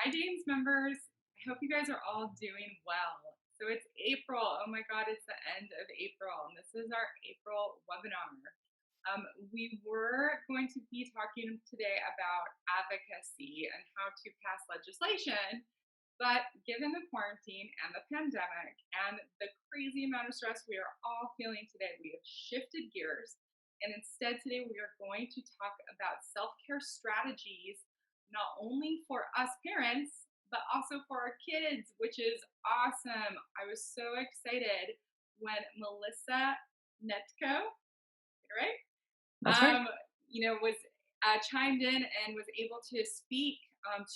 Hi, James members. I hope you guys are all doing well. So it's April. Oh my God, it's the end of April, and this is our April webinar. We were going to be talking today about advocacy and how to pass legislation, but given the quarantine and the pandemic and the crazy amount of stress we are all feeling today, we have shifted gears. And instead, today we are going to talk about self care strategies, not only for us parents, but also for our kids, which is awesome. I was so excited when Melissa Netko, right? That's right. um, was chimed in and was able to speak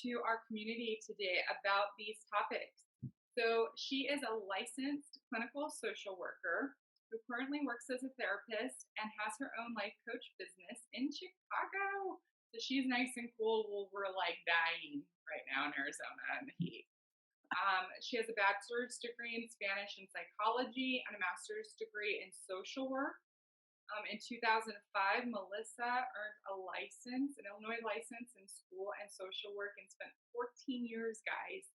to our community today about these topics. So she is a licensed clinical social worker who currently works as a therapist and has her own life coach business in Chicago. So she's nice and cool while we're like dying right now in Arizona in the heat. She has a bachelor's degree in Spanish and psychology and a master's degree in social work. In 2005, Melissa earned a license, an Illinois license in school and social work, and spent 14 years, guys,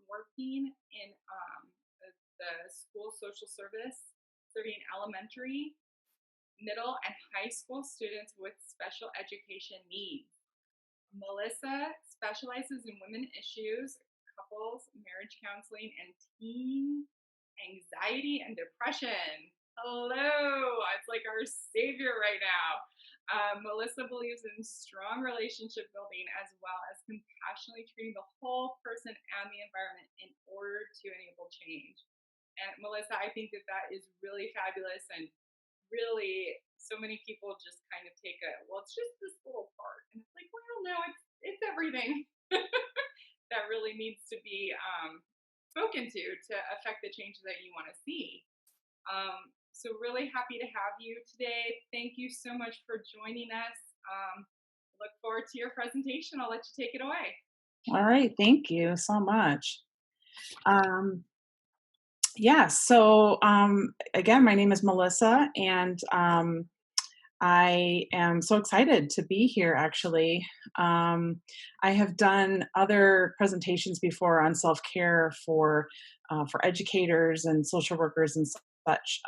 working in the school social service, serving elementary, middle, and high school students with special education needs. Melissa specializes in women issues, couples, marriage counseling, and teen anxiety and depression. Hello, it's like our savior right now. Melissa believes in strong relationship building as well as compassionately treating the whole person and the environment in order to enable change. And Melissa, I think that that is really fabulous, and really so many people just kind of take a, well, it's just this little part, and it's like, well, no, it's everything that really needs to be spoken to affect the change that you want to see. So really happy to have you today. Thank you so much for joining us. Look forward to your presentation. I'll let you take it away. All right. Thank you so much. Um, yeah. So again, my name is Melissa, and I am so excited to be here. Actually, I have done other presentations before on self care for educators and social workers and such.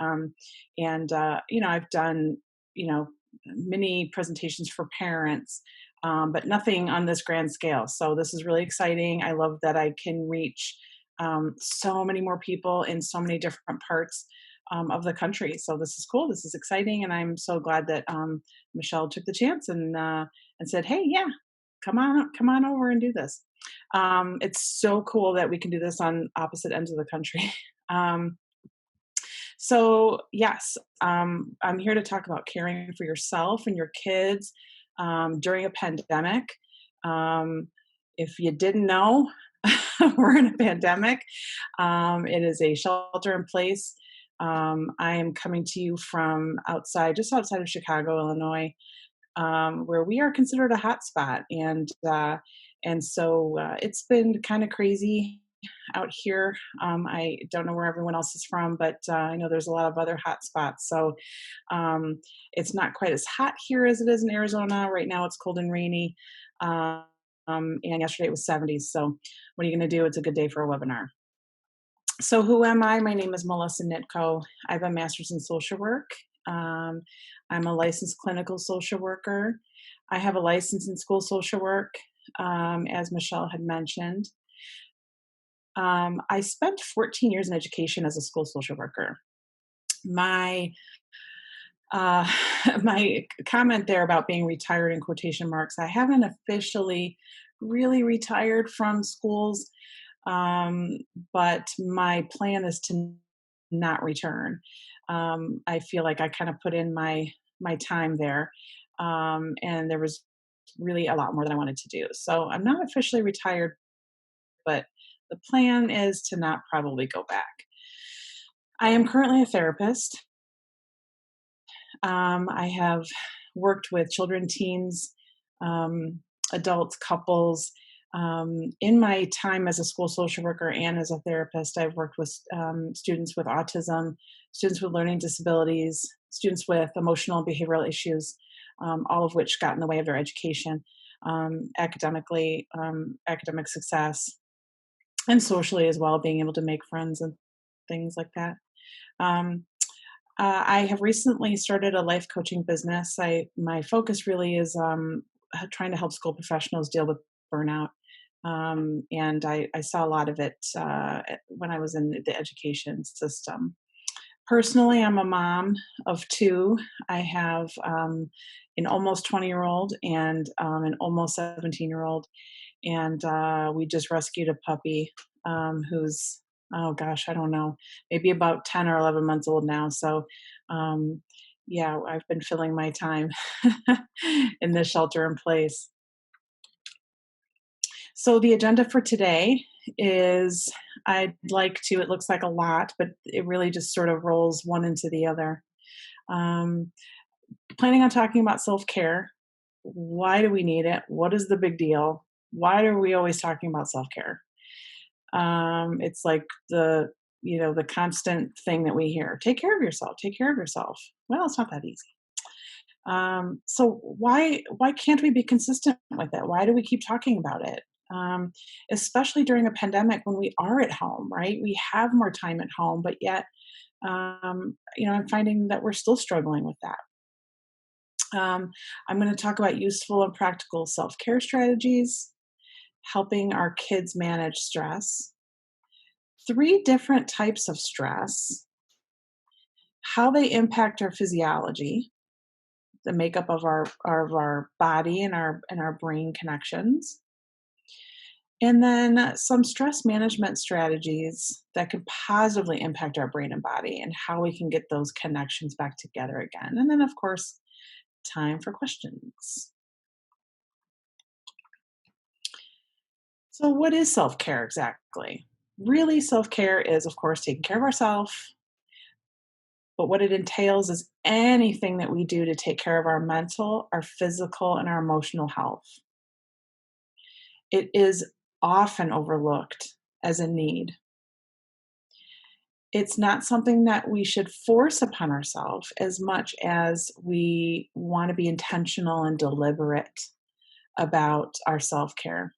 I've done you know many presentations for parents, but nothing on this grand scale. So this is really exciting. I love that I can reach so many more people in so many different parts of the country. So this is cool. This is exciting, and I'm so glad that Michelle took the chance and said, "Hey, yeah, come on over and do this." It's so cool that we can do this on opposite ends of the country. um, so yes, I'm here to talk about caring for yourself and your kids during a pandemic. Um, if you didn't know, we're in a pandemic. It is a shelter in place. I am coming to you from just outside of Chicago, Illinois, where we are considered a hot spot, and so it's been kind of crazy out here. I don't know where everyone else is from, but I know there's a lot of other hot spots. So it's not quite as hot here as it is in Arizona. Right now, it's cold and rainy. And yesterday it was 70s. So what are you going to do? It's a good day for a webinar. So who am I? My name is Melissa Nitko. I have a master's in social work. Um, I'm a licensed clinical social worker. I have a license in school social work, as Michelle had mentioned. I spent 14 years in education as a school social worker. My uh, my comment there about being retired in quotation marks, I haven't officially really retired from schools, um, but my plan is to not return. I feel like I kind of put in my time there, and there was really a lot more than I wanted to do. So I'm not officially retired, but the plan is to not probably go back. I am currently a therapist. I have worked with children, teens, um, adults, couples. In my time as a school social worker and as a therapist, I've worked with students with autism, students with learning disabilities, students with emotional and behavioral issues. all of which got in the way of their education, academically, academic success, and socially as well, being able to make friends and things like that. Um, I have recently started a life coaching business. My focus really is trying to help school professionals deal with burnout, and I saw a lot of it when I was in the education system. Personally, I'm a mom of two. I have an almost 20-year-old and an almost 17-year-old, and we just rescued a puppy who's, oh gosh, I don't know, maybe about 10 or 11 months old now. So um, yeah, I've been filling my time in this shelter in place. So the agenda for today is, I'd like to, it looks like a lot, but it really just sort of rolls one into the other. um, Planning on talking about self-care. Why do we need it? What is the big deal? Why are we always talking about self-care? It's like the constant thing that we hear. Take care of yourself. Take care of yourself. Well, it's not that easy. So why can't we be consistent with it? Why do we keep talking about it? Um, Especially during a pandemic when we are at home, right? We have more time at home, but yet, I'm finding that we're still struggling with that. I'm going to talk about useful and practical self care strategies, helping our kids manage stress, three different types of stress, how they impact our physiology, the makeup of our body and our brain connections, and then some stress management strategies that could positively impact our brain and body and how we can get those connections back together again. And then, of course, time for questions. So, what is self care exactly? Really, self care is, of course, taking care of ourselves, but what it entails is anything that we do to take care of our mental, our physical, and our emotional health. It is often overlooked as a need. It's not something that we should force upon ourselves as much as we want to be intentional and deliberate about our self care.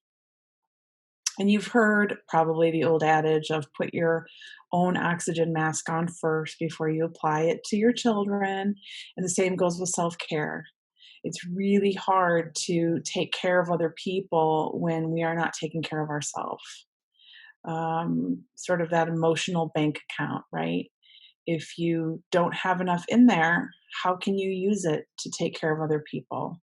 And you've heard probably the old adage of put your own oxygen mask on first before you apply it to your children. And the same goes with self care. It's really hard to take care of other people when we are not taking care of ourselves. Sort of that emotional bank account, right? If you don't have enough in there, how can you use it to take care of other people?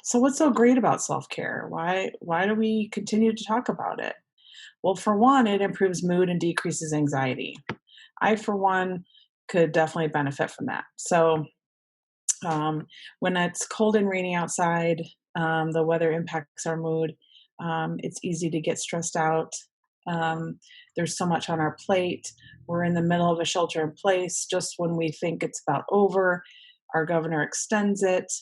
So what's so great about self-care? Why do we continue to talk about it? Well, for one, it improves mood and decreases anxiety. I, for one, could definitely benefit from that. So um, when it's cold and rainy outside, the weather impacts our mood. It's easy to get stressed out. Um, there's so much on our plate. We're in the middle of a shelter in place. Just when we think it's about over, our governor extends it.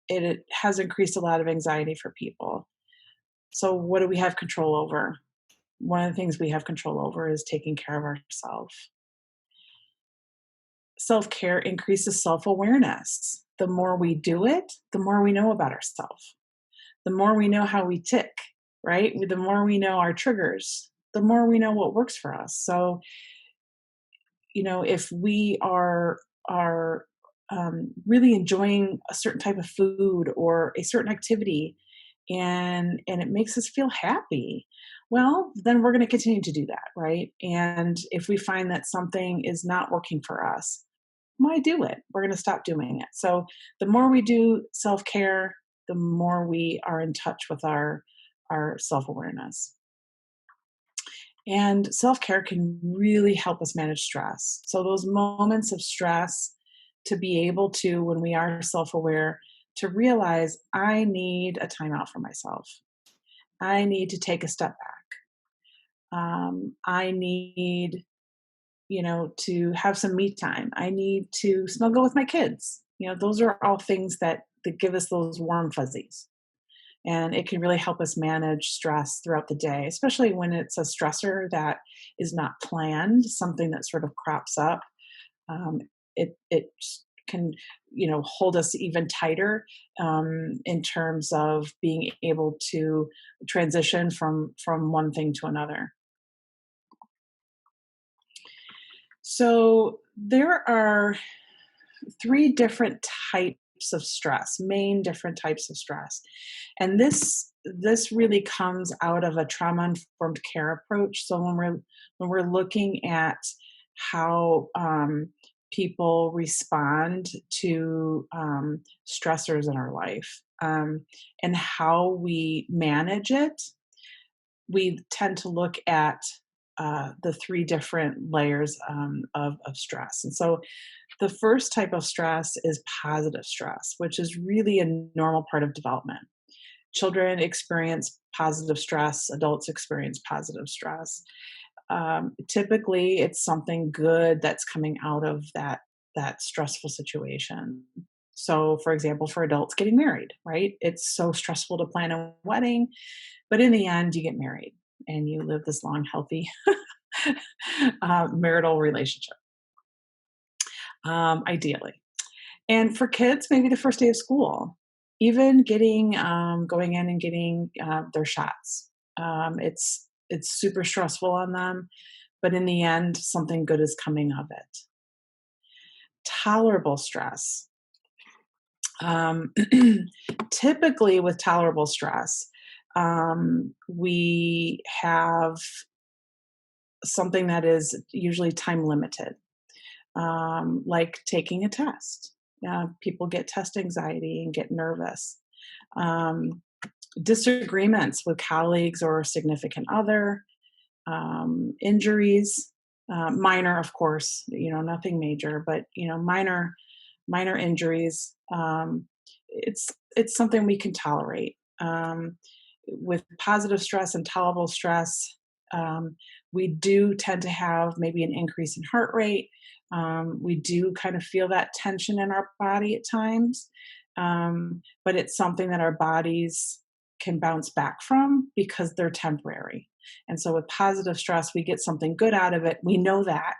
It has increased a lot of anxiety for people. So, what do we have control over? One of the things we have control over is taking care of ourselves. Self care increases self awareness. The more we do it, the more we know about ourselves. The more we know how we tick, right? The more we know our triggers, the more we know what works for us. So, if we are really enjoying a certain type of food or a certain activity, and it makes us feel happy, well, then we're going to continue to do that, right? And if we find that something is not working for us, why do it? We're going to stop doing it. So the more we do self-care, the more we are in touch with our self-awareness. And self-care can really help us manage stress. So those moments of stress, to be able to, when we are self-aware, to realize I need a timeout for myself. I need to take a step back. I need, to have some me time. I need to snuggle with my kids. Those are all things that give us those warm fuzzies. And it can really help us manage stress throughout the day, especially when it's a stressor that is not planned, something that sort of crops up. Um, it can hold us even tighter in terms of being able to transition from one thing to another. So there are three different types of stress, main different types of stress. And this really comes out of a trauma informed care approach. So when we're looking at how people respond to stressors in our life, and how we manage it, we tend to look at the three different layers of stress. And so the first type of stress is positive stress, which is really a normal part of development. Children experience positive stress, adults experience positive stress. Typically, it's something good that's coming out of that stressful situation. So, for example, for adults getting married, right? It's so stressful to plan a wedding, but in the end, you get married and you live this long, healthy marital relationship, ideally. And for kids, maybe the first day of school, even getting going in and getting their shots. It's super stressful on them, but in the end, something good is coming of it. Tolerable stress. Um, Typically, with tolerable stress, we have something that is usually time limited, like taking a test. People get test anxiety and get nervous. Um, Disagreements with colleagues or a significant other, injuries, minor, of course, nothing major, but minor injuries. It's something we can tolerate. With positive stress and tolerable stress, we do tend to have maybe an increase in heart rate. We do kind of feel that tension in our body at times, but it's something that our bodies can bounce back from because they're temporary. And so with positive stress, we get something good out of it. We know that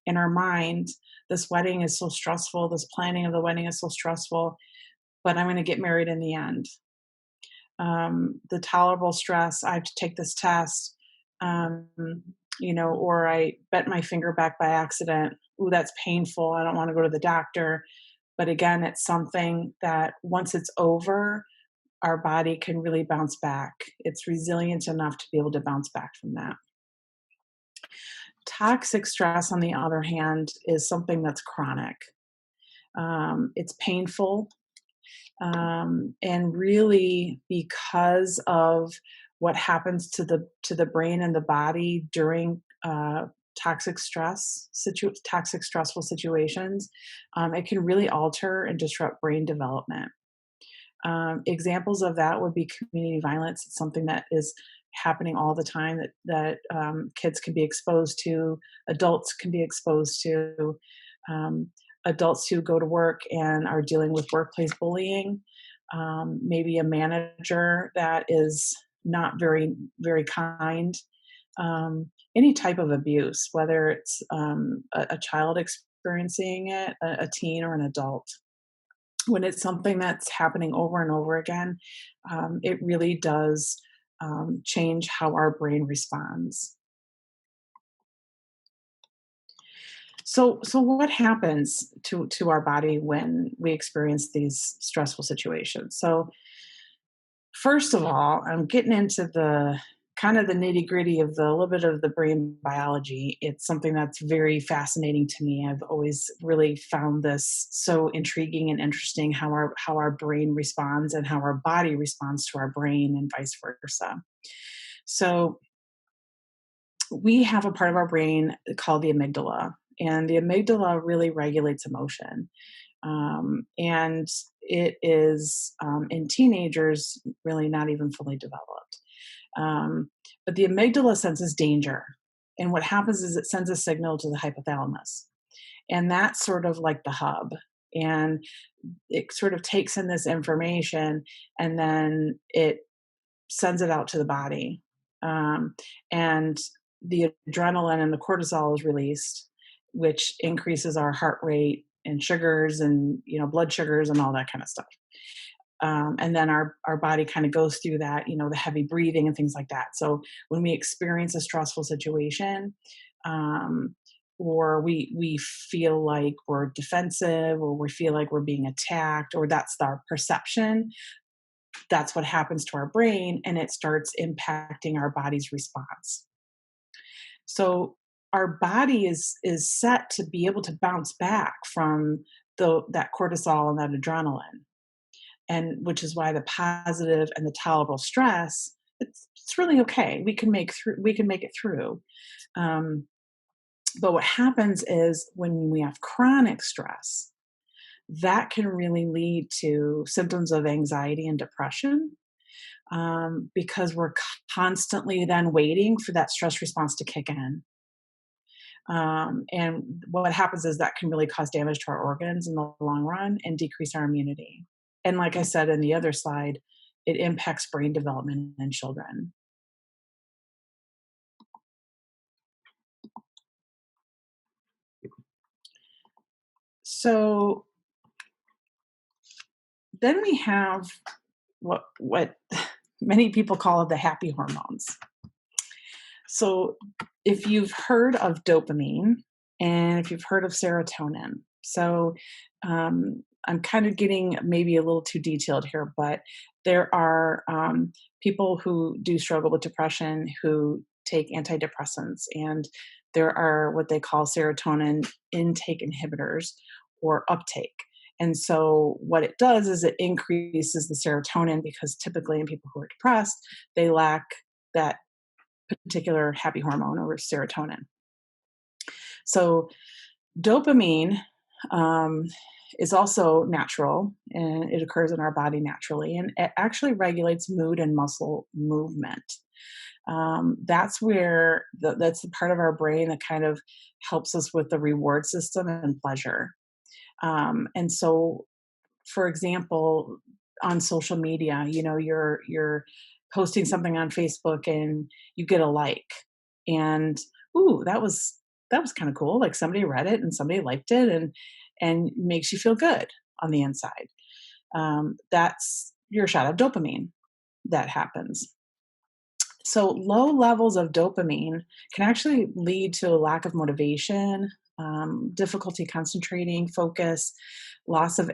in our mind, this wedding is so stressful, this planning of the wedding is so stressful, but I'm going to get married in the end. The tolerable stress, I have to take this test, um, or I bent my finger back by accident. Ooh, that's painful. I don't want to go to the doctor. But again, it's something that once it's over, our body can really bounce back. It's resilient enough to be able to bounce back from that. Toxic stress, on the other hand, is something that's chronic. It's painful, and really because of what happens to the brain and the body during toxic stressful situations, it can really alter and disrupt brain development. Examples of that would be community violence. It's something that is happening all the time that kids can be exposed to, adults can be exposed to, um, adults who go to work and are dealing with workplace bullying, maybe a manager that is not very, very kind, any type of abuse, whether it's a child experiencing it, a teen, or an adult. When it's something that's happening over and over again, it really does change how our brain responds. So what happens to our body when we experience these stressful situations? So first of all, I'm getting into the kind of the nitty gritty of the a little bit of the brain biology. It's something that's very fascinating to me. I've always really found this so intriguing and interesting, how our brain responds and how our body responds to our brain and vice versa. So we have a part of our brain called the amygdala, and the amygdala really regulates emotion. And it is, in teenagers, really not even fully developed. But the amygdala senses danger. And what happens is it sends a signal to the hypothalamus. And that's sort of like the hub. And it sort of takes in this information and then it sends it out to the body. And the adrenaline and the cortisol is released, which increases our heart rate, and sugars and blood sugars and all that kind of stuff. And then our body kind of goes through that, the heavy breathing and things like that. So when we experience a stressful situation, um, or we feel like we're defensive, or we feel like we're being attacked, or that's our perception, that's what happens to our brain, and it starts impacting our body's response. So our body is set to be able to bounce back from that cortisol and that adrenaline, and which is why the positive and the tolerable stress, it's really okay. We can make it through. Um, but what happens is when we have chronic stress, that can really lead to symptoms of anxiety and depression, because we're constantly then waiting for that stress response to kick in. And what happens is that can really cause damage to our organs in the long run and decrease our immunity. And like I said in the other slide, it impacts brain development in children. So then we have what many people call the happy hormones. So if you've heard of dopamine and if you've heard of serotonin, so I'm kind of getting maybe a little too detailed here, but there are people who do struggle with depression who take antidepressants, and there are what they call serotonin intake inhibitors or uptake. And so what it does is it increases the serotonin, because typically in people who are depressed, they lack that particular happy hormone or serotonin. So dopamine um, is also natural, and it occurs in our body naturally, and it actually regulates mood and muscle movement. That's the part of our brain that kind of helps us with the reward system and pleasure. And so, for example, on social media, you're posting something on Facebook and you get a like, and ooh, that was kind of cool. Like somebody read it and somebody liked it, and makes you feel good on the inside. That's your shot of dopamine that happens. So low levels of dopamine can actually lead to a lack of motivation, difficulty concentrating, focus, loss of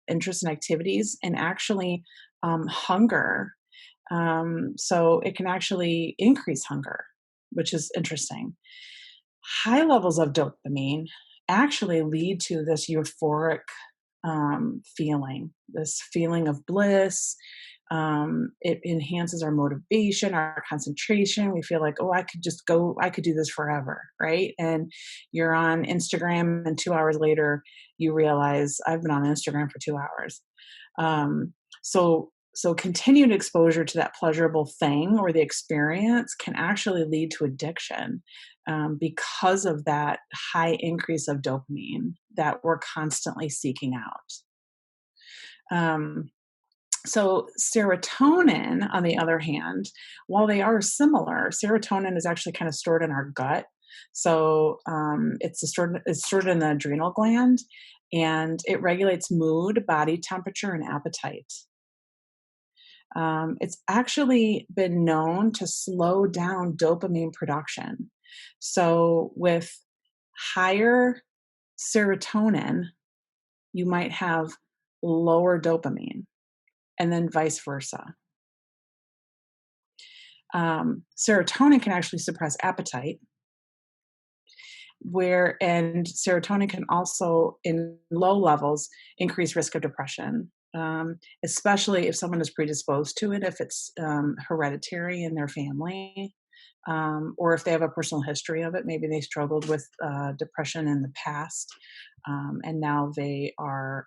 interest in activities, and actually hunger. So it can actually increase hunger, which is interesting. High levels of dopamine actually lead to this euphoric feeling, this feeling of bliss. It enhances our motivation, our concentration. We feel like, oh, I could do this forever, right? And you're on Instagram, and 2 hours later, you realize I've been on Instagram for 2 hours. Um, so continued exposure to that pleasurable thing or the experience can actually lead to addiction, because of that high increase of dopamine that we're constantly seeking out. Um, so serotonin, on the other hand, while they are similar, serotonin is actually kind of stored in our gut. So it's stored in the adrenal gland, and it regulates mood, body temperature, and appetite. It's actually been known to slow down dopamine production. So with higher serotonin, you might have lower dopamine, and then vice versa. Serotonin can actually suppress appetite, and serotonin can also, in low levels, increase risk of depression, especially if someone is predisposed to it, if it's hereditary in their family, or if they have a personal history of it. Maybe they struggled with depression in the past, and now they are,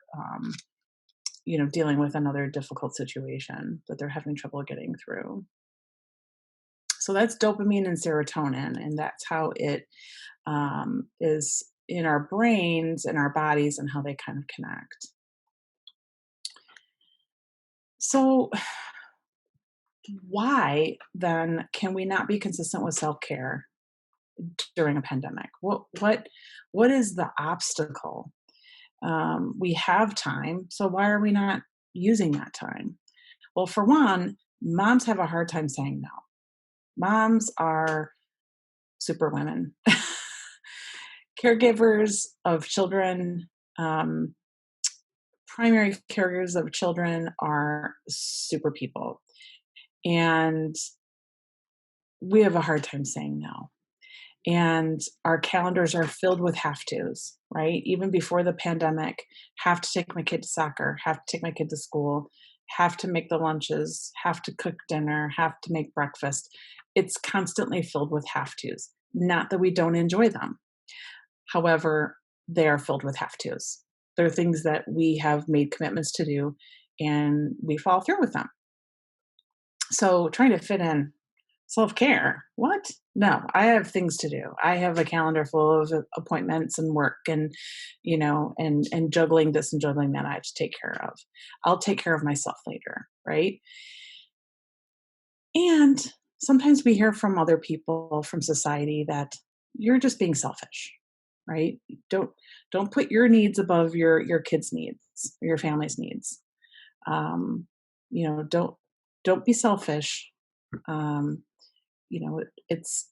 dealing with another difficult situation that they're having trouble getting through. So that's dopamine and serotonin, and that's how it is in our brains and our bodies and how they kind of connect. So, why then can we not be consistent with self care during a pandemic? What is the obstacle? We have time, so why are we not using that time? Well, for one, moms have a hard time saying no. Moms are superwomen. Caregivers of children, um, primary caregivers of children are super people. And we have a hard time saying no. And our calendars are filled with have tos, right? Even before the pandemic, have to take my kid to soccer, have to take my kid to school, have to make the lunches, have to cook dinner, have to make breakfast. It's constantly filled with have tos. Not that we don't enjoy them. However, they are filled with have tos. They're things that we have made commitments to do and we follow through with them. So trying to fit in self-care? What? No, I have things to do. I have a calendar full of appointments and work and, and juggling this and juggling that I have to take care of. I'll take care of myself later, right? And sometimes we hear from other people from society that you're just being selfish, right? Don't don't put your needs above your kids' needs, or your family's needs. Um, don't be selfish. Um, it's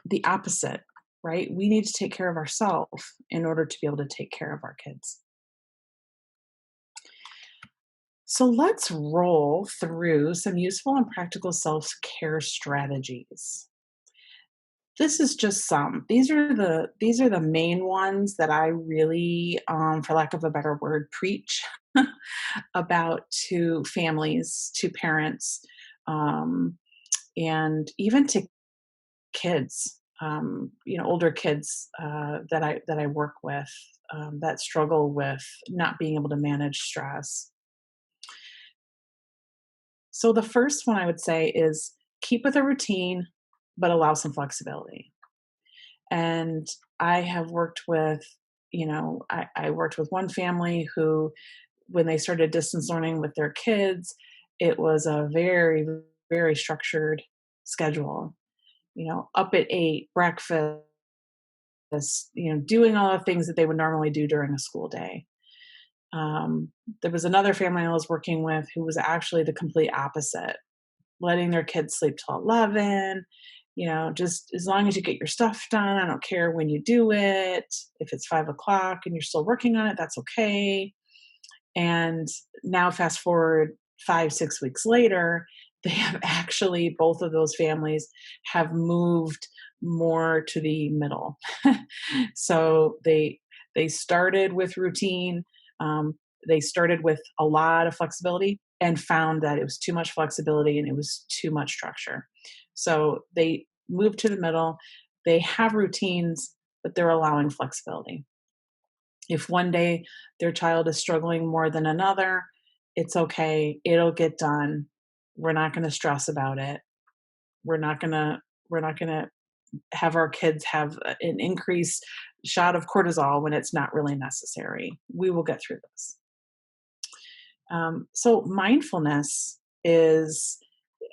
the opposite, right? We need to take care of ourselves in order to be able to take care of our kids. So let's roll through some useful and practical self-care strategies. This is just some. These are the main ones that I really, for lack of a better word, preach about to families, to parents, um, and even to kids, older kids that I work with, that struggle with not being able to manage stress. So the first one I would say is keep with a routine, but allow some flexibility. And I have worked with, I worked with one family who, when they started distance learning with their kids, it was a very, very structured schedule. Up at 8, breakfast, doing all the things that they would normally do during a school day. There was another family I was working with who was actually the complete opposite, letting their kids sleep till 11. Just as long as you get your stuff done, I don't care when you do it. If it's 5 o'clock and you're still working on it, that's okay. And now, fast forward 5, 6 weeks later, they have actually, both of those families have moved more to the middle. So they started with routine. They started with a lot of flexibility and found that it was too much flexibility and it was too much structure. So they moved to the middle. They have routines, but they're allowing flexibility. If one day their child is struggling more than another, it's okay. It'll get done. We're not going to stress about it. We're not going to we're not going to have our kids have an increased shot of cortisol when it's not really necessary. We will get through this. So mindfulness is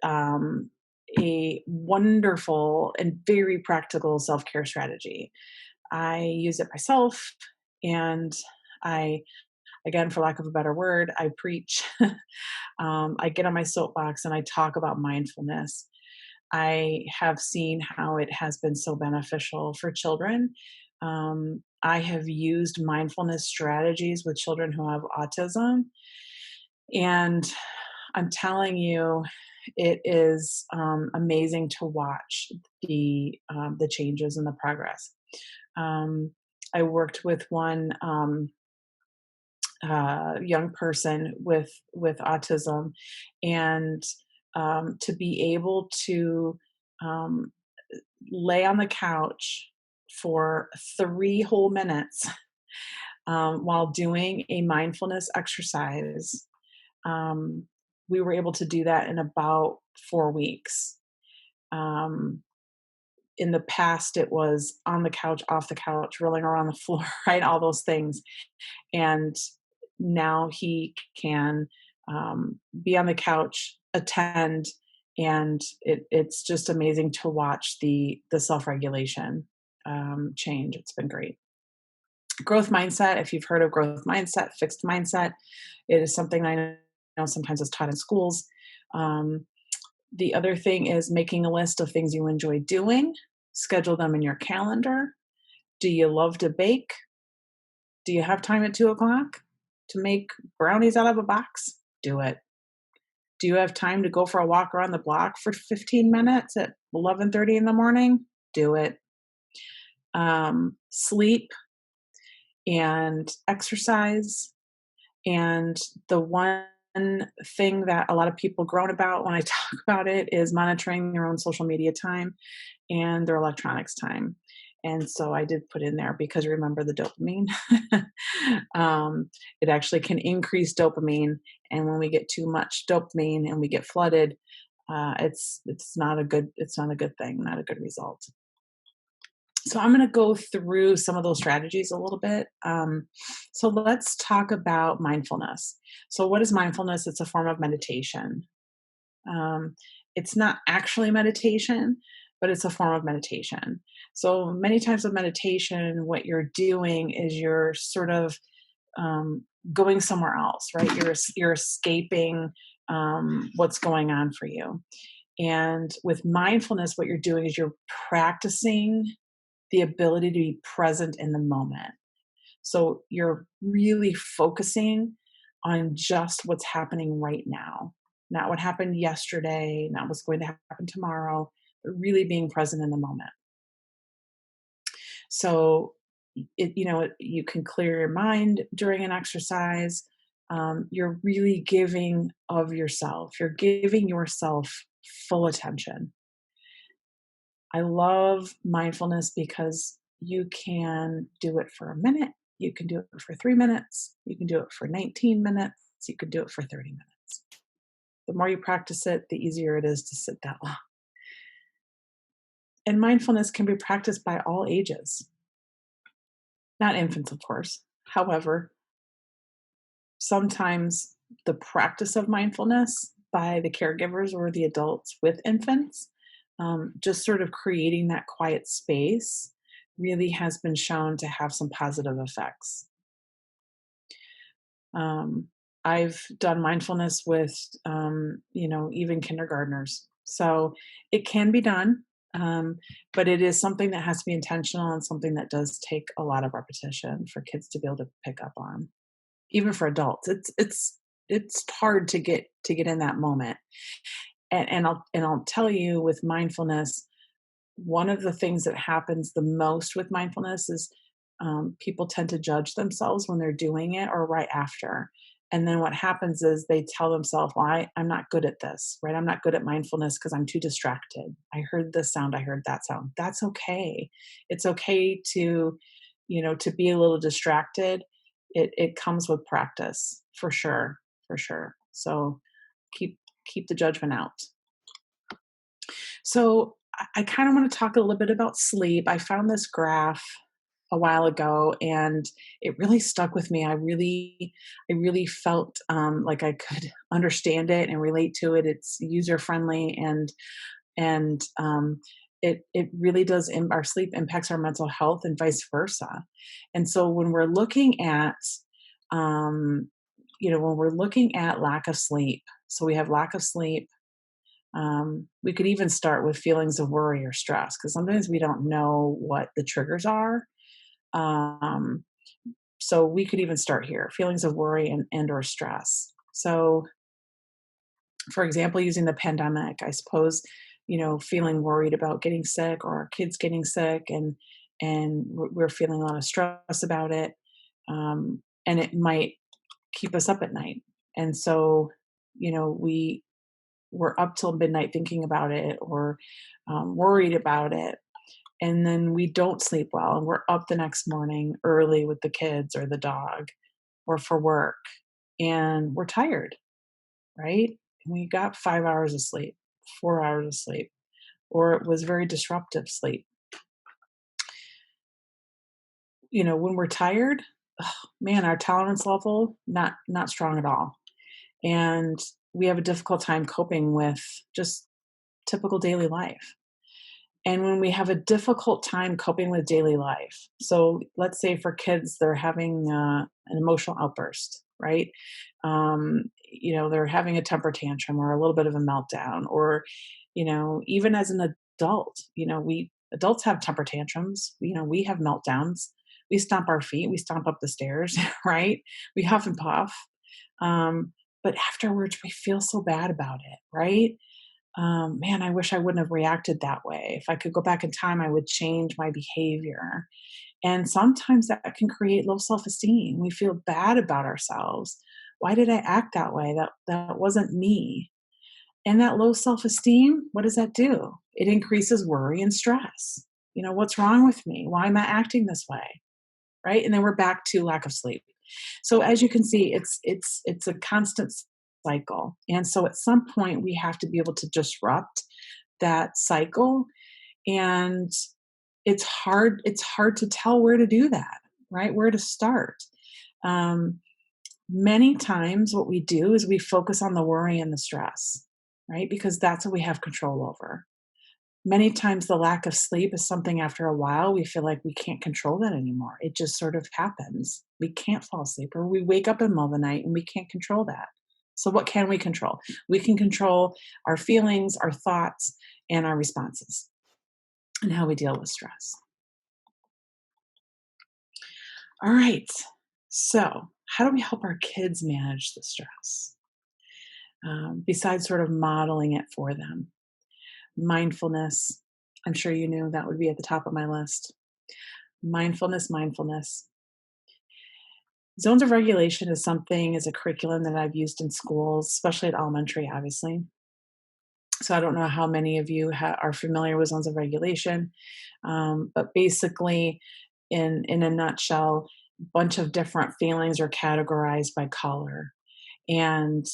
um, a wonderful and very practical self-care strategy. I use it myself, and I, again, for lack of a better word, I preach. I get on my soapbox and I talk about mindfulness. I have seen how it has been so beneficial for children. I have used mindfulness strategies with children who have autism, and I'm telling you, it is amazing to watch the changes and the progress. Um, I worked with one young person with autism, and to be able to um, lay on the couch for 3 whole minutes while doing a mindfulness exercise. um, we were able to do that in about 4 weeks. Um, in the past, it was on the couch, off the couch, rolling around the floor, right? All those things. And now he can be on the couch, attend, and it's just amazing to watch the self regulation change. It's been great. Growth mindset, if you've heard of growth mindset, fixed mindset, it is something I know sometimes is taught in schools. Um, the other thing is making a list of things you enjoy doing, schedule them in your calendar. Do you love to bake? Do you have time at 2 o'clock to make brownies out of a box? Do it. Do you have time to go for a walk around the block for 15 minutes at 11:30 in the morning? Do it. Sleep and exercise. And the one thing that a lot of people groan about when I talk about it is monitoring their own social media time and their electronics time. And so I did put in there because remember the dopamine. It actually can increase dopamine, and when we get too much dopamine and we get flooded, it's not a good thing, not a good result. So I'm going to go through some of those strategies a little bit. So let's talk about mindfulness. So what is mindfulness? It's a form of meditation. Um, it's not actually meditation, but it's a form of meditation. So many times with meditation, what you're doing is you're sort of going somewhere else, right? You're escaping what's going on for you. And with mindfulness, what you're doing is you're practicing the ability to be present in the moment. So you're really focusing on just what's happening right now, not what happened yesterday, not what's going to happen tomorrow, but really being present in the moment. So you can clear your mind during an exercise. You're really giving of yourself. You're giving yourself full attention. I love mindfulness because you can do it for a minute, you can do it for 3 minutes, you can do it for 19 minutes, you can do it for 30 minutes. The more you practice it, the easier it is to sit that long. And mindfulness can be practiced by all ages, not infants, of course. However, sometimes the practice of mindfulness by the caregivers or the adults with infants, just sort of creating that quiet space, really has been shown to have some positive effects. Um, I've done mindfulness with, even kindergartners. So it can be done, but it is something that has to be intentional and something that does take a lot of repetition for kids to be able to pick up on. Even for adults, it's hard to get in that moment. And I'll tell you with mindfulness, one of the things that happens the most with mindfulness is people tend to judge themselves when they're doing it or right after. And then what happens is they tell themselves, well, I'm not good at this, right? I'm not good at mindfulness because I'm too distracted. I heard this sound, I heard that sound. That's okay. It's okay to be a little distracted. It comes with practice for sure, for sure. So keep keep the judgment out. So I kind of want to talk a little bit about sleep. I found this graph a while ago and it really stuck with me. I really felt like I could understand it and relate to it. It's user friendly and it really does. Our sleep impacts our mental health and vice versa. And so um, when we're looking at lack of sleep, so we have lack of sleep, we could even start with feelings of worry or stress because sometimes we don't know what the triggers are. Um, so we could even start here: feelings of worry and or stress. So, for example, using the pandemic, I suppose feeling worried about getting sick or our kids getting sick, and we're feeling a lot of stress about it, and it might keep us up at night. And so, we're up till midnight thinking about it or worried about it. And then we don't sleep well and we're up the next morning early with the kids or the dog or for work and we're tired, right? And we got 5 hours of sleep, 4 hours of sleep, or it was very disruptive sleep. When we're tired, oh, man, our tolerance level, not strong at all. And we have a difficult time coping with just typical daily life. And when we have a difficult time coping with daily life, so let's say for kids, they're having an emotional outburst, right? They're having a temper tantrum or a little bit of a meltdown, or, even as an adult, we adults have temper tantrums, we have meltdowns, we stomp our feet, we stomp up the stairs, right? We huff and puff. But afterwards, we feel so bad about it, right? Man, I wish I wouldn't have reacted that way. If I could go back in time, I would change my behavior. And sometimes that can create low self-esteem. We feel bad about ourselves. Why did I act that way? That wasn't me. And that low self-esteem, what does that do? It increases worry and stress. What's wrong with me? Why am I acting this way? Right? And then we're back to lack of sleep. So as you can see, it's a constant cycle. And so at some point we have to be able to disrupt that cycle. And it's hard to tell where to do that, right? Where to start. Um, Many times what we do is we focus on the worry and the stress, right? Because that's what we have control over. Many times the lack of sleep is something after a while we feel like we can't control that anymore. It just sort of happens. We can't fall asleep, or we wake up in the middle of the night and we can't control that. So what can we control? We can control our feelings, our thoughts, and our responses, and how we deal with stress. All right. So how do we help our kids manage the stress? Besides sort of modeling it for them. Mindfulness. I'm sure you knew that would be at the top of my list. Mindfulness, mindfulness. Zones of regulation is a curriculum that I've used in schools, especially at elementary, obviously. So I don't know how many of you are familiar with zones of regulation, but basically, in a nutshell, a bunch of different feelings are categorized by color, and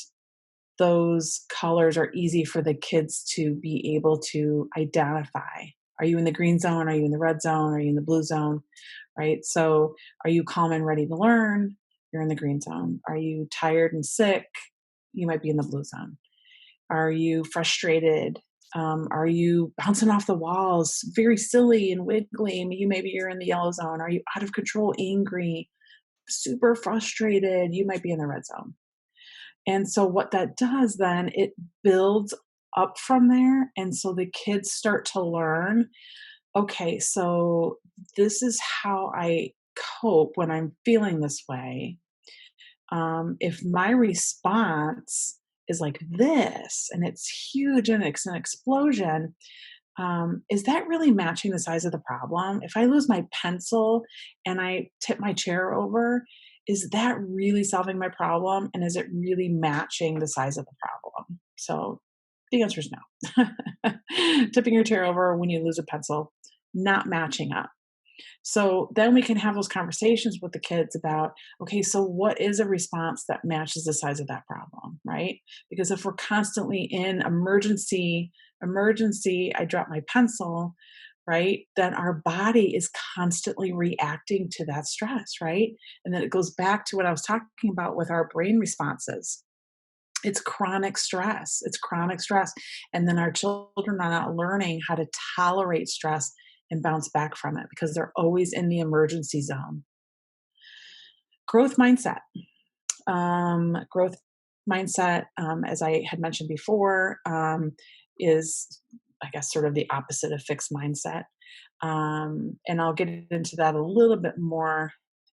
those colors are easy for the kids to be able to identify. Are you in the green zone? Are you in the red zone? Are you in the blue zone? Right? So, are you calm and ready to learn? You're in the green zone. Are you tired and sick? You might be in the blue zone. Are you frustrated? Are you bouncing off the walls, very silly and wiggly? Maybe you're in the yellow zone. Are you out of control, angry, super frustrated? You might be in the red zone. And so what that does then, it builds up from there. And so the kids start to learn, okay, so this is how I cope when I'm feeling this way. If my response is like this and it's huge and it's an explosion, is that really matching the size of the problem? If I lose my pencil and I tip my chair over, is that really solving my problem? And is it really matching the size of the problem? So the answer is no. Tipping your chair over when you lose a pencil, not matching up. So then we can have those conversations with the kids about, okay, so what is a response that matches the size of that problem, right? Because if we're constantly in emergency, I drop my pencil, right? Then our body is constantly reacting to that stress, right? And then it goes back to what I was talking about with our brain responses. It's chronic stress. It's chronic stress. And then our children are not learning how to tolerate stress and bounce back from it because they're always in the emergency zone. Growth mindset. Growth mindset, as I had mentioned before, is, I guess, sort of the opposite of fixed mindset. And I'll get into that a little bit more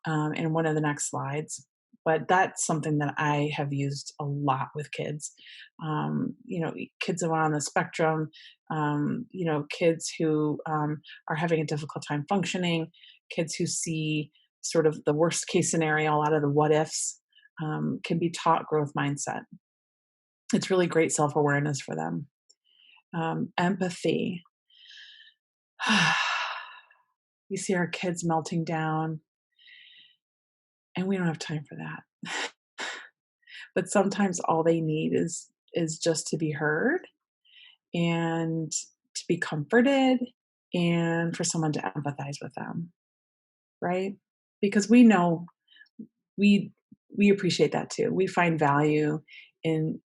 in one of the next slides. But that's something that I have used a lot with kids. Kids who are on the spectrum, kids who are having a difficult time functioning, kids who see sort of the worst case scenario, a lot of the what ifs, can be taught growth mindset. It's really great self awareness for them. Empathy. We see our kids melting down, and we don't have time for that. But sometimes all they need is just to be heard and to be comforted and for someone to empathize with them, right? Because we know we we appreciate that too. We find value in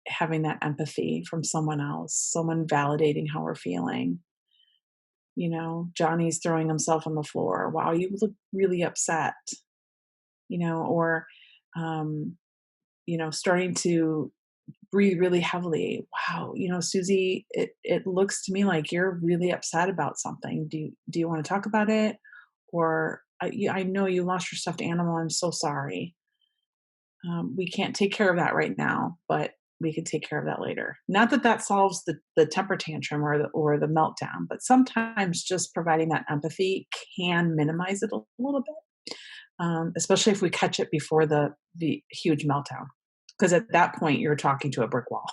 having that empathy from someone else, someone validating how we're feeling. Johnny's throwing himself on the floor. Wow, you look really upset, or, um, starting to breathe really heavily. Wow, Susie, it looks to me like you're really upset about something. Do you want to talk about it? Or I know you lost your stuffed animal. I'm so sorry. We can't take care of that right now, but we can take care of that later. Not that that solves the temper tantrum or the meltdown, but sometimes just providing that empathy can minimize it a little bit, especially if we catch it before the huge meltdown. Because at that point, you're talking to a brick wall.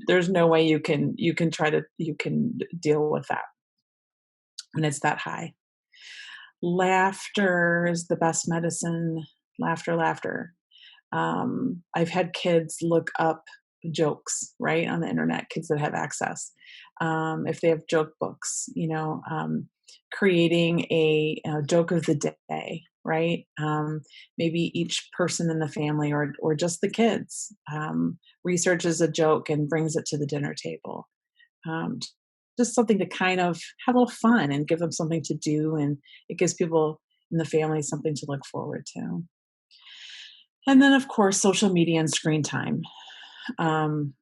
There's no way you can deal with that when it's that high. Laughter is the best medicine. Laughter, laughter. I've had kids look up jokes, right, on the internet, kids that have access. If they have joke books, creating a joke of the day, right? Maybe each person in the family or just the kids researches a joke and brings it to the dinner table. Um, just something to kind of have a little fun and give them something to do, and it gives people in the family something to look forward to. And then, of course, social media and screen time. Um,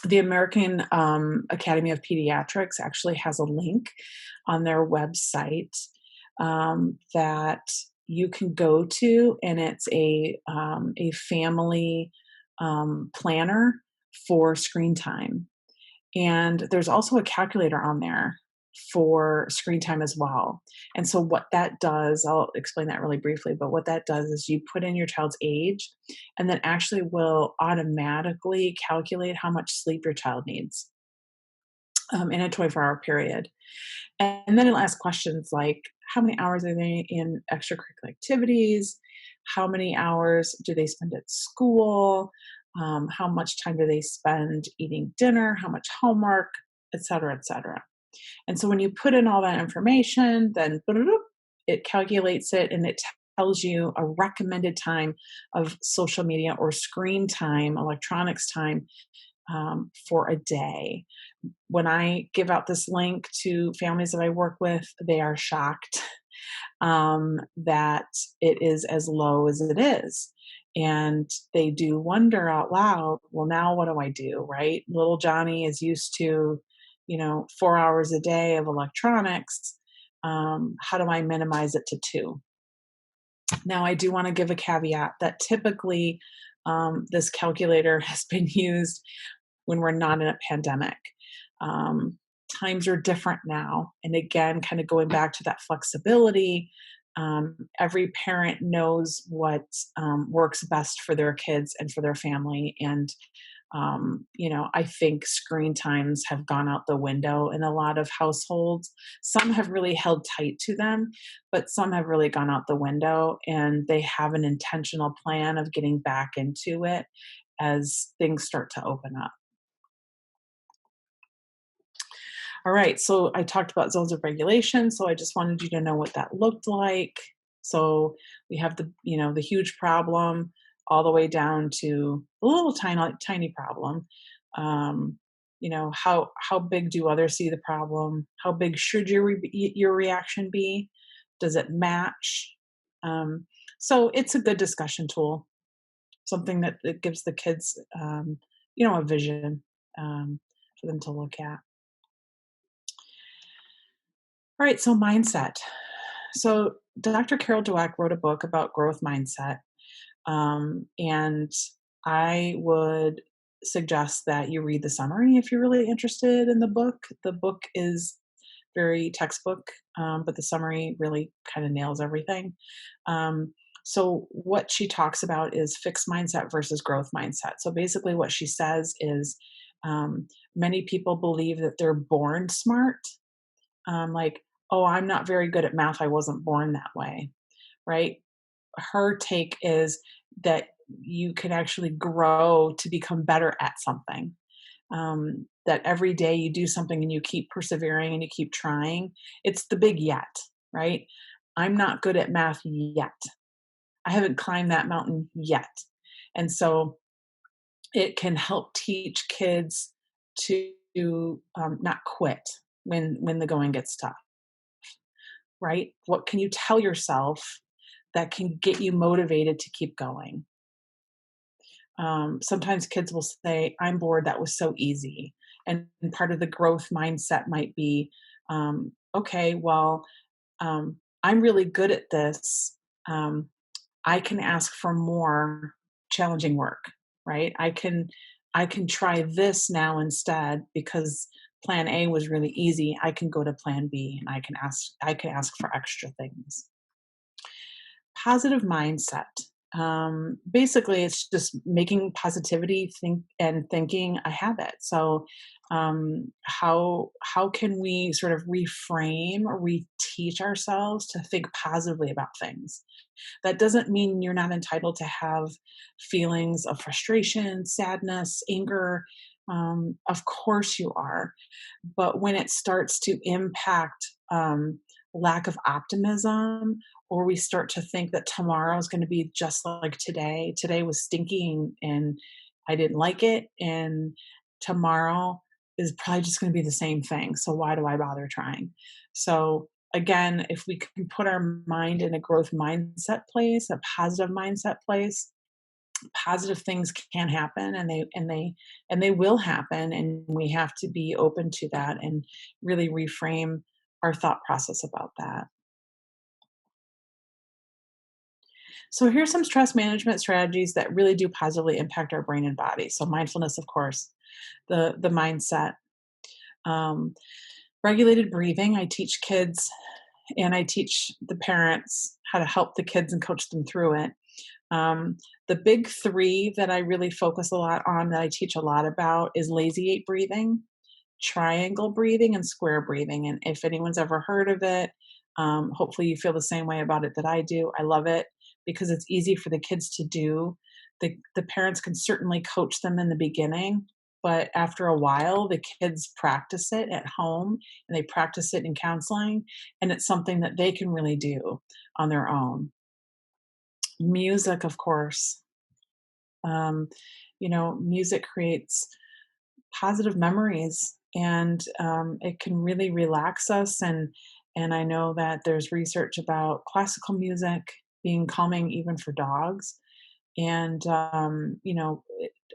the American Academy of Pediatrics actually has a link on their website that you can go to, and it's a family planner for screen time. And there's also a calculator on there for screen time as well. And so, what that does, I'll explain that really briefly, but what that does is you put in your child's age and then actually will automatically calculate how much sleep your child needs in a 24-hour period. And then it'll ask questions like how many hours are they in extracurricular activities? How many hours do they spend at school? How much time do they spend eating dinner? How much homework, et cetera, et cetera. And so when you put in all that information, then it calculates it and it tells you a recommended time of social media or screen time, electronics time for a day. When I give out this link to families that I work with, they are shocked that it is as low as it is. And they do wonder out loud, well, now what do I do, right? Little Johnny is used to, 4 hours a day of electronics. How do I minimize it to two? Now, I do want to give a caveat that typically this calculator has been used when we're not in a pandemic. Um, Times are different now. And again, kind of going back to that flexibility, every parent knows what works best for their kids and for their family. And, I think screen times have gone out the window in a lot of households. Some have really held tight to them, but some have really gone out the window and they have an intentional plan of getting back into it as things start to open up. All right, so I talked about zones of regulation, so I just wanted you to know what that looked like. So we have the huge problem all the way down to a little tiny problem. How big do others see the problem? How big should your reaction be? Does it match? Um, so it's a good discussion tool, something that gives the kids, a vision for them to look at. All right, so mindset. So Dr. Carol Dweck wrote a book about growth mindset, and I would suggest that you read the summary if you're really interested in the book. The book is very textbook, but the summary really kind of nails everything. So what she talks about is fixed mindset versus growth mindset. So basically, what she says is many people believe that they're born smart, like, oh, I'm not very good at math. I wasn't born that way, right? Her take is that you can actually grow to become better at something. That every day you do something and you keep persevering and you keep trying. It's the big yet, right? I'm not good at math yet. I haven't climbed that mountain yet. And so it can help teach kids to not quit, when the going gets tough, right? What can you tell yourself that can get you motivated to keep going? Sometimes kids will say, "I'm bored. That was so easy." And part of the growth mindset might be, okay, well, I'm really good at this. Um, I can ask for more challenging work, right? I can try this now instead because plan A was really easy. I can go to plan B and I can ask for extra things. Positive mindset. Basically, it's just making positivity thinking a habit. So, how can we sort of reframe or reteach ourselves to think positively about things? That doesn't mean you're not entitled to have feelings of frustration, sadness, anger. Of course, you are. But when it starts to impact lack of optimism, or we start to think that tomorrow is going to be just like today, today was stinking and I didn't like it, and tomorrow is probably just going to be the same thing. So why do I bother trying? So again, if we can put our mind in a growth mindset place, a positive mindset place, positive things can happen, and they will happen, and we have to be open to that and really reframe our thought process about that. So here's some stress management strategies that really do positively impact our brain and body. So mindfulness, of course, the mindset, um, regulated breathing. I teach kids and I teach the parents how to help the kids and coach them through it. The big three that I really focus a lot on, that I teach a lot about, is lazy eight breathing, triangle breathing, and square breathing. And if anyone's ever heard of it, hopefully you feel the same way about it that I do. I love it because it's easy for the kids to do. The parents can certainly coach them in the beginning, but after a while, the kids practice it at home and they practice it in counseling, and it's something that they can really do on their own. Music, of course. Um, music creates positive memories, and it can really relax us. And I know that there's research about classical music being calming even for dogs. And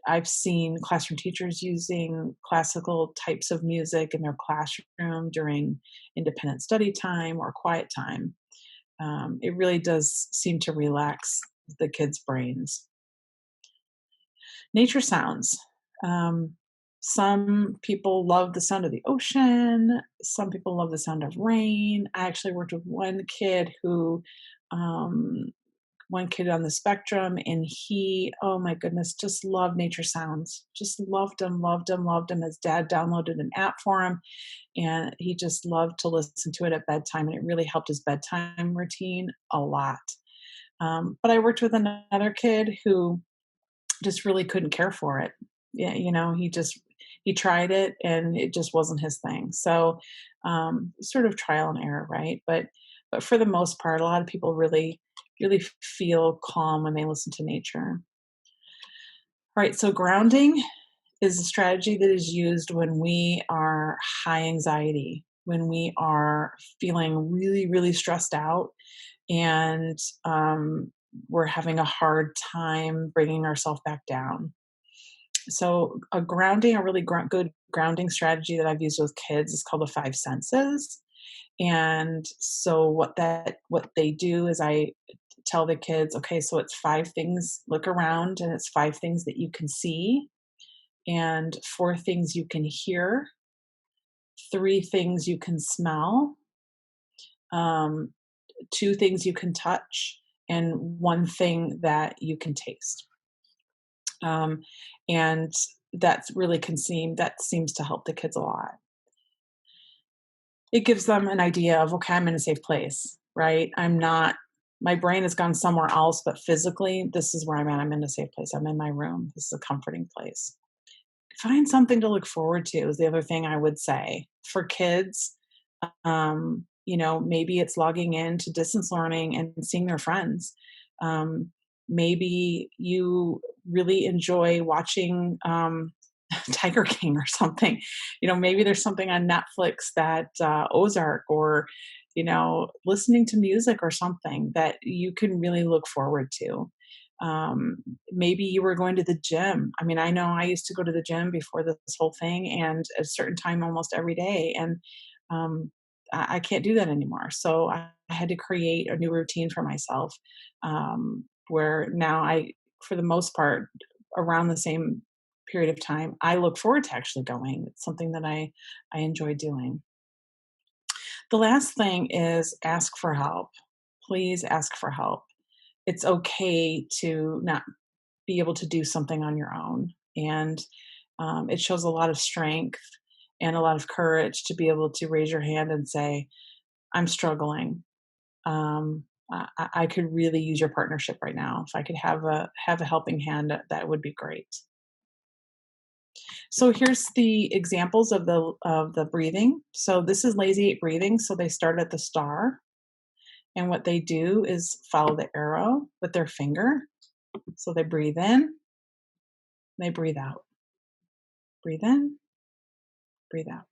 I've seen classroom teachers using classical types of music in their classroom during independent study time or quiet time. It really does seem to relax the kids' brains. Nature sounds. Um, some people love the sound of the ocean. Some people love the sound of rain. I actually worked with um, one kid on the spectrum, and he, oh my goodness, just loved nature sounds. Just loved them, loved them, loved them. His dad downloaded an app for him, and he just loved to listen to it at bedtime, and it really helped his bedtime routine a lot. But I worked with another kid who just really couldn't care for it. Yeah, he tried it and it just wasn't his thing. So sort of trial and error, right? But for the most part, a lot of people really feel calm when they listen to nature. All right, so grounding is a strategy that is used when we are high anxiety, when we are feeling really, really stressed out, and we're having a hard time bringing ourselves back down. So, a really good grounding strategy that I've used with kids is called the five senses. And so, what they do is I tell the kids, okay, so it's five things. Look around, and it's five things that you can see, and four things you can hear, three things you can smell, um, two things you can touch, and one thing that you can taste. Um, and that seems to help the kids a lot. It gives them an idea of, okay, I'm in a safe place, right? My brain has gone somewhere else, but physically, this is where I'm at. I'm in a safe place. I'm in my room. This is a comforting place. Find something to look forward to is the other thing I would say for kids. Maybe it's logging in to distance learning and seeing their friends. Maybe you really enjoy watching Tiger King or something. Maybe there's something on Netflix that Ozark, or listening to music or something that you can really look forward to. Um, Maybe you were going to the gym. I mean, I know I used to go to the gym before this whole thing, and at a certain time almost every day, and um, I can't do that anymore. So I had to create a new routine for myself, where now for the most part, around the same period of time, I look forward to actually going. It's something that I enjoy doing. The last thing is ask for help. Please ask for help. It's okay to not be able to do something on your own, and it shows a lot of strength and a lot of courage to be able to raise your hand and say, "I'm struggling. I could really use your partnership right now. If I could have a helping hand, that would be great." So here's the examples of the breathing. So this is lazy 8 breathing. So they start at the star, and what they do is follow the arrow with their finger. So they breathe in, they breathe out. Breathe in, breathe out.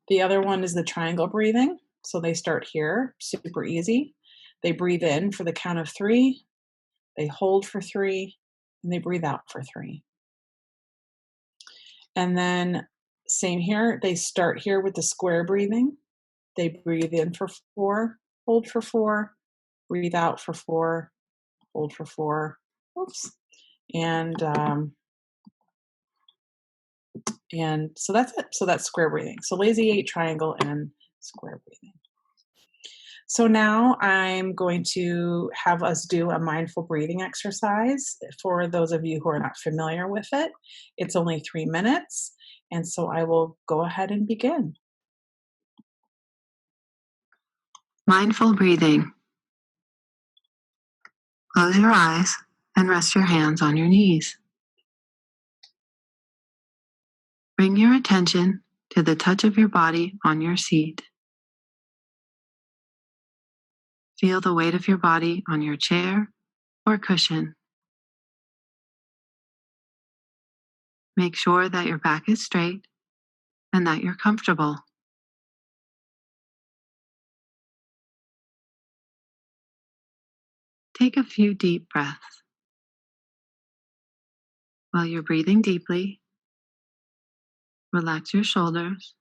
The other one is the triangle breathing. So they start here, super easy. They breathe in for the count of 3, they hold for 3, and they breathe out for 3. And then same here, they start here with the square breathing. They breathe in for 4, hold for 4, breathe out for 4, hold for 4. Oops. And so that's it. So that's square breathing. So lazy 8, triangle, and square breathing. So now I'm going to have us do a mindful breathing exercise. For those of you who are not familiar with it, it's only 3 minutes. And so I will go ahead and begin. Mindful breathing. Close your eyes and rest your hands on your knees. Bring your attention to the touch of your body on your seat. Feel the weight of your body on your chair or cushion. Make sure that your back is straight and that you're comfortable. Take a few deep breaths. While you're breathing deeply, relax your shoulders,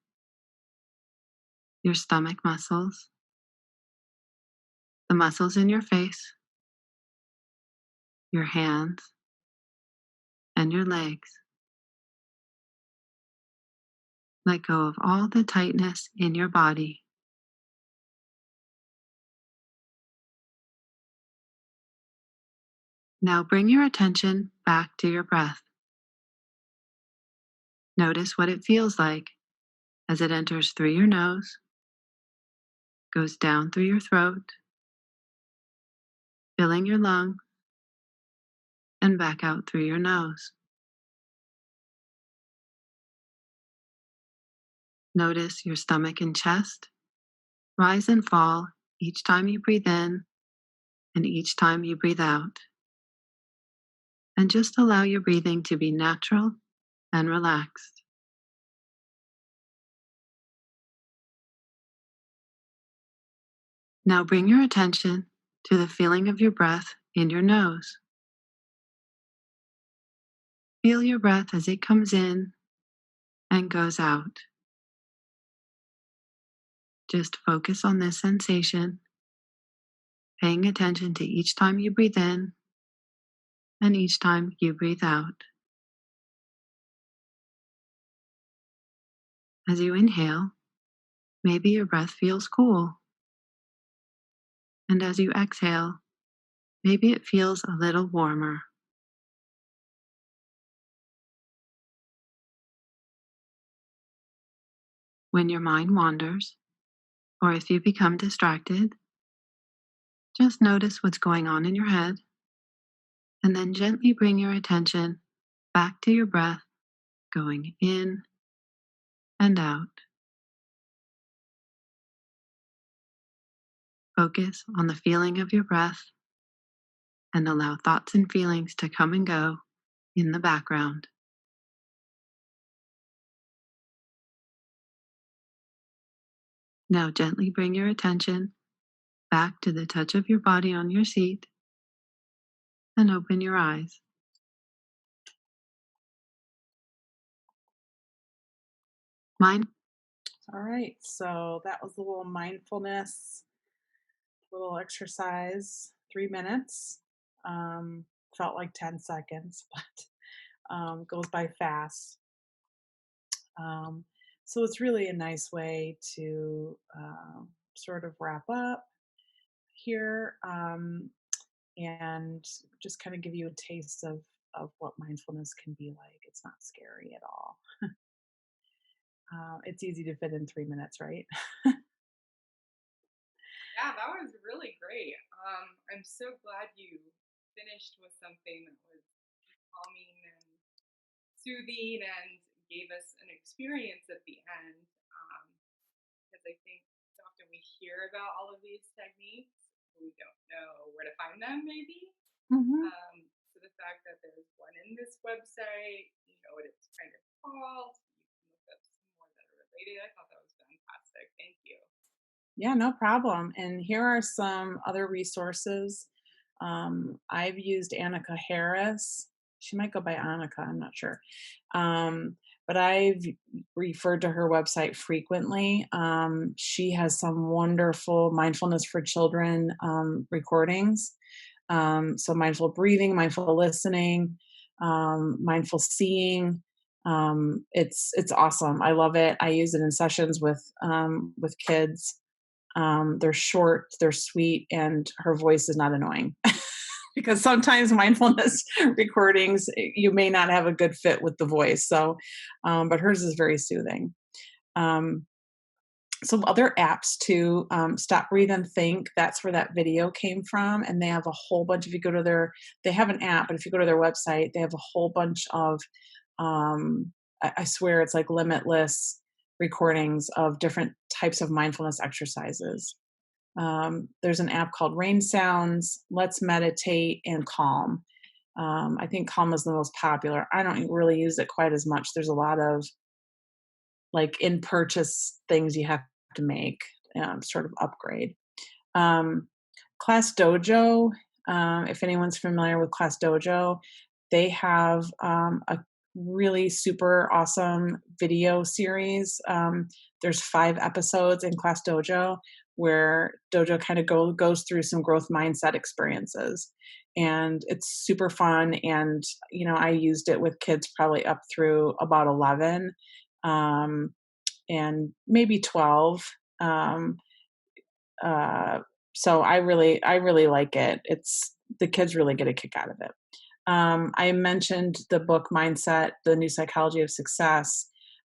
your stomach muscles, the muscles in your face, your hands, and your legs. Let go of all the tightness in your body. Now bring your attention back to your breath. Notice what it feels like as it enters through your nose, goes down through your throat, filling your lung, and back out through your nose. Notice your stomach and chest rise and fall each time you breathe in and each time you breathe out. And just allow your breathing to be natural and relaxed. Now bring your attention to the feeling of your breath in your nose. Feel your breath as it comes in and goes out. Just focus on this sensation, paying attention to each time you breathe in and each time you breathe out. As you inhale, maybe your breath feels cool. And as you exhale, maybe it feels a little warmer. When your mind wanders, or if you become distracted, just notice what's going on in your head, and then gently bring your attention back to your breath, going in and out. Focus on the feeling of your breath and allow thoughts and feelings to come and go in the background. Now gently bring your attention back to the touch of your body on your seat and open your eyes. Mind All right, so that was a little mindfulness, little exercise, 3 minutes. Um, Felt like 10 seconds, but goes by fast. Um, so it's really a nice way to sort of wrap up here, and just kind of give you a taste of what mindfulness can be like. It's not scary at all. It's easy to fit in 3 minutes, right? Yeah, that was really great. I'm so glad you finished with something that was calming and soothing and gave us an experience at the end. Because I think so often we hear about all of these techniques, but we don't know where to find them, maybe. Hmm. So the fact that there's one in this website, you know what it's kind of called, you can look up some more that are related. I thought that was fantastic. Thank you. Yeah, no problem. And here are some other resources. I've used Annika Harris. She might go by Annika, I'm not sure. But I've referred to her website frequently. She has some wonderful mindfulness for children recordings. So mindful breathing, mindful listening, mindful seeing. It's awesome. I love it. I use it in sessions with kids. They're short, they're sweet, and her voice is not annoying. Because sometimes mindfulness recordings, you may not have a good fit with the voice. So, but hers is very soothing. Um, some other apps too, Stop, Breathe, and Think. That's where that video came from, and they have a whole bunch. If you go to they have an app, but if you go to their website, they have a whole bunch of, um, I swear it's like limitless recordings of different types of mindfulness exercises. There's an app called Rain Sounds, Let's Meditate, and Calm. I think Calm is the most popular. I don't really use it quite as much. There's a lot of like in purchase things you have to make, sort of upgrade. Um, Class Dojo, if anyone's familiar with Class Dojo, they have a really super awesome video series. There's 5 episodes in Class Dojo where Dojo kind of goes through some growth mindset experiences. And it's super fun. And, I used it with kids probably up through about 11, um, and maybe 12. Um, uh, so I really like it. It's the kids really get a kick out of it. I mentioned the book Mindset, The New Psychology of Success.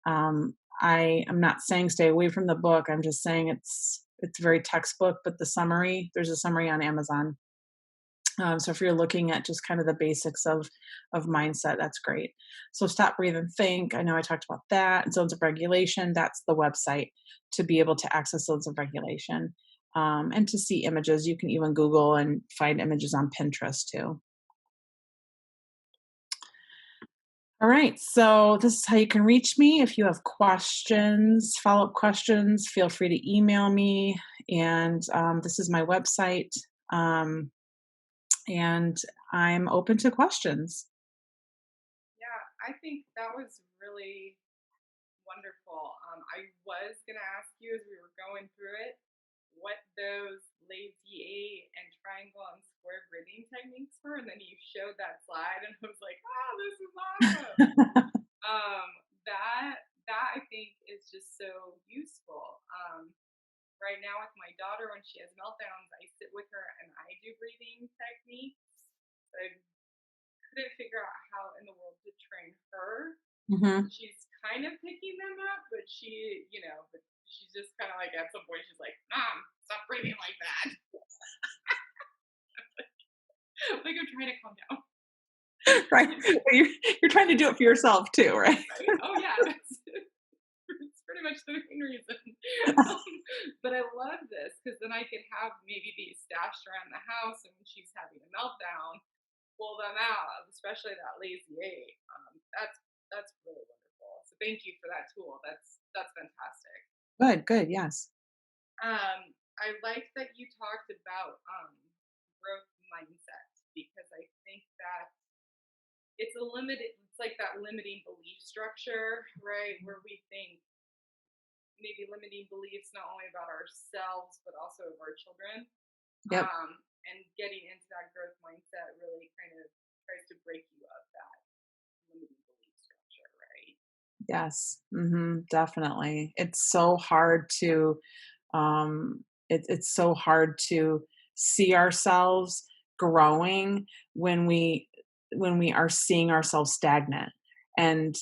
I am not saying stay away from the book. I'm just saying it's very textbook, but there's a summary on Amazon. So if you're looking at just kind of the basics of mindset, that's great. So Stop, Breathe, and Think. I know I talked about that. And Zones of Regulation. That's the website to be able to access zones of regulation, and to see images. You can even Google and find images on Pinterest too. All right. So this is how you can reach me. If you have questions, follow up questions, feel free to email me. And this is my website. Um, and I'm open to questions. Yeah, I think that was really wonderful. I was going to ask you as we were going through it what those lazy eight and triangle and square breathing techniques were, and then you showed that slide, and I was like, "Oh, this is awesome!" Um, that I think is just so useful. Right now, with my daughter, when she has meltdowns, I sit with her and I do breathing techniques. I couldn't figure out how in the world to train her. Hmm. She's kind of picking them up, but but she's just kind of like at some point she's like, "Mom, stop breathing like that." Like I'm trying to calm down, Right. Well, you're trying to do it for yourself too, right? right? Oh yeah, it's pretty much the main reason. Um, but I love this because then I could have maybe these stashed around the house, and when she's having a meltdown, pull them out, especially that lazy eight. That's really wonderful. So thank you for that tool. That's fantastic. Good, good. Yes. I like that you talked about growth mindset because I think that it's like that limiting belief structure, right? Where we think maybe limiting beliefs not only about ourselves but also of our children. Yep. And getting into that growth mindset really kind of tries to break you of that limiting belief structure, right? Yes. Definitely. It's so hard to it's so hard to see ourselves growing when we are seeing ourselves stagnant, and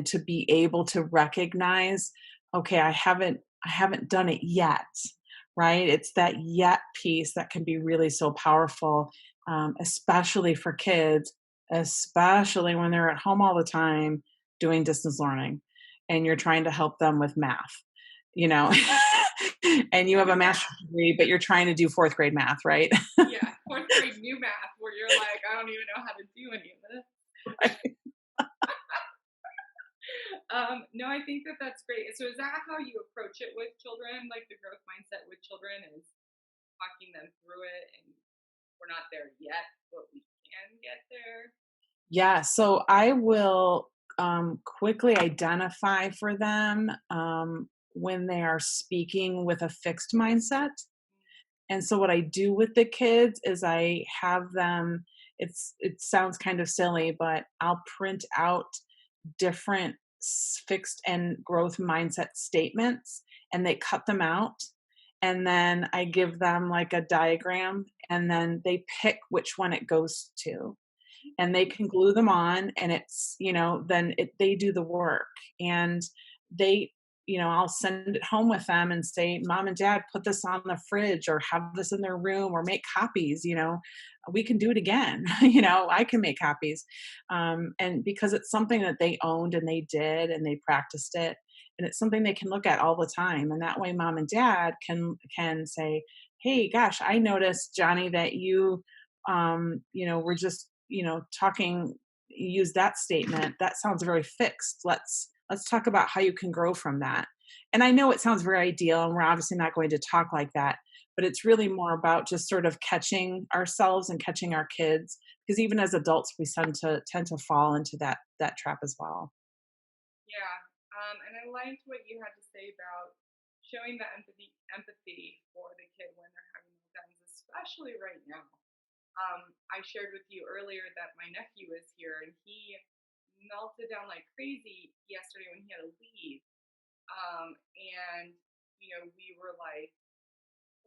to be able to recognize, okay, I haven't done it yet, right? It's that yet piece that can be really so powerful, especially for kids, especially when they're at home all the time doing distance learning and you're trying to help them with math, you know. And you have a Yeah, master's degree, but you're trying to do fourth grade math, right? yeah. Fourth grade new math, where you're like, I don't even know how to do any of this. No, I think that that's great. So, is that how you approach it with children? Like the growth mindset with children is talking them through it, and we're not there yet, but we can get there. Yeah, so I will quickly identify for them when they are speaking with a fixed mindset. And so what I do with the kids is I have them, it sounds kind of silly, but I'll print out different fixed and growth mindset statements, and they cut them out, and then I give them like a diagram, and then they pick which one it goes to, and they Okay. can glue them on, and then they do the work, and they I'll send it home with them and say, mom and dad, put this on the fridge or have this in their room or make copies. We can do it again. I can make copies. And because it's something that they owned and they did and they practiced it, and it's something they can look at all the time, and that way mom and dad can say, hey, gosh, I noticed, Johnny, that you we're just talking, use that statement, that sounds very fixed. Let's talk about how you can grow from that. And I know it sounds very ideal, and we're obviously not going to talk like that, but it's really more about just sort of catching ourselves and catching our kids, because even as adults we tend to fall into that trap as well. Yeah. And I liked what you had to say about showing the empathy for the kid when they're having meltdowns, especially right now. I shared with you earlier that my nephew is here and he melted down like crazy yesterday when he had to leave. And we were like,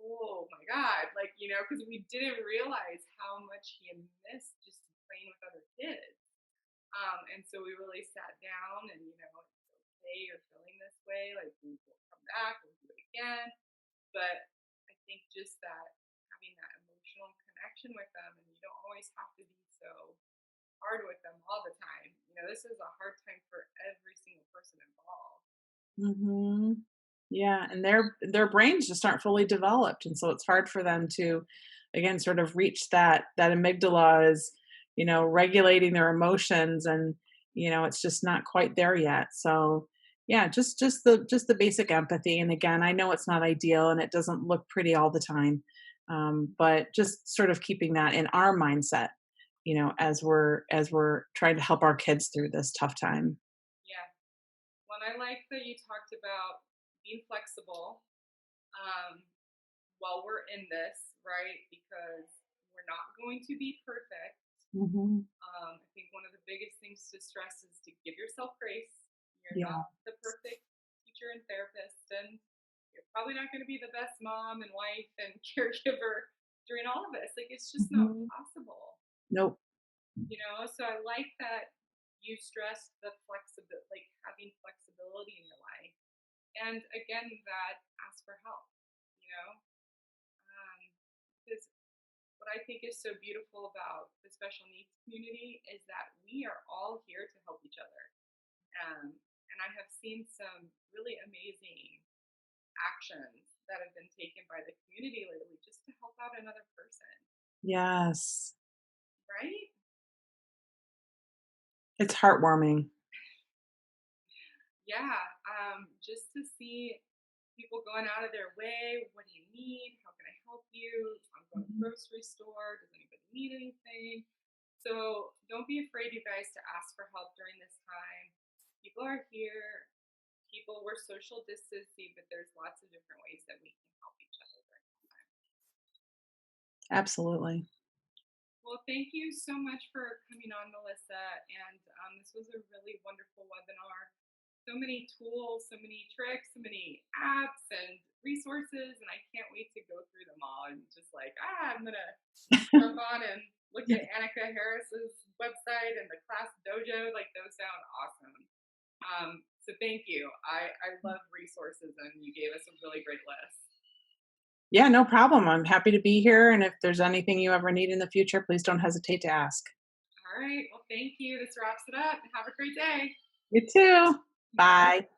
oh my god, like because we didn't realize how much he had missed just playing with other kids. And so we really sat down and it's okay, you're feeling this way, like we'll come back, we'll do it again. But I think just that having that emotional connection with them, and you don't always have to be so hard with them all the time. This is a hard time for every single person involved. Hmm. Yeah, and their brains just aren't fully developed, and so it's hard for them to, again, sort of reach that amygdala is, regulating their emotions, and it's just not quite there yet. So, yeah, just the basic empathy, and again, I know it's not ideal and it doesn't look pretty all the time, but just sort of keeping that in our mindset, as we're trying to help our kids through this tough time. Yeah. Well, and I like that you talked about being flexible um, while we're in this, right? Because we're not going to be perfect. Hmm. I think one of the biggest things to stress is to give yourself grace. You're Yeah. not the perfect teacher and therapist, and you're probably not going to be the best mom and wife and caregiver during all of this. Like, it's just not Mhm. possible, Nope. So I like that you stressed the flexibility, like having flexibility in your life. And again, that ask for help, you know, um, because what I think is so beautiful about the special needs community is that we are all here to help each other. And I have seen some really amazing actions that have been taken by the community lately just to help out another person, Yes. right? It's heartwarming. Yeah. Just to see. people going out of their way. What do you need? How can I help you? I'm going to the Mhm. grocery store. Does anybody need anything? So don't be afraid, you guys, to ask for help during this time. People are here. People, we're social distancing, but there's lots of different ways that we can help each other during this time. Absolutely. Well, thank you so much for coming on, Melissa. And this was a really wonderful webinar. So many tools, so many tricks, so many apps and resources. And I can't wait to go through them all. I'm just like, I'm going to jump on and look Yeah. at Annika Harris's website and the class dojo. Like, those sound awesome. So thank you. I love resources, and you gave us a really great list. Yeah, no problem. I'm happy to be here. And if there's anything you ever need in the future, please don't hesitate to ask. All right. Well, thank you. This wraps it up. Have a great day. You too. Bye. Bye.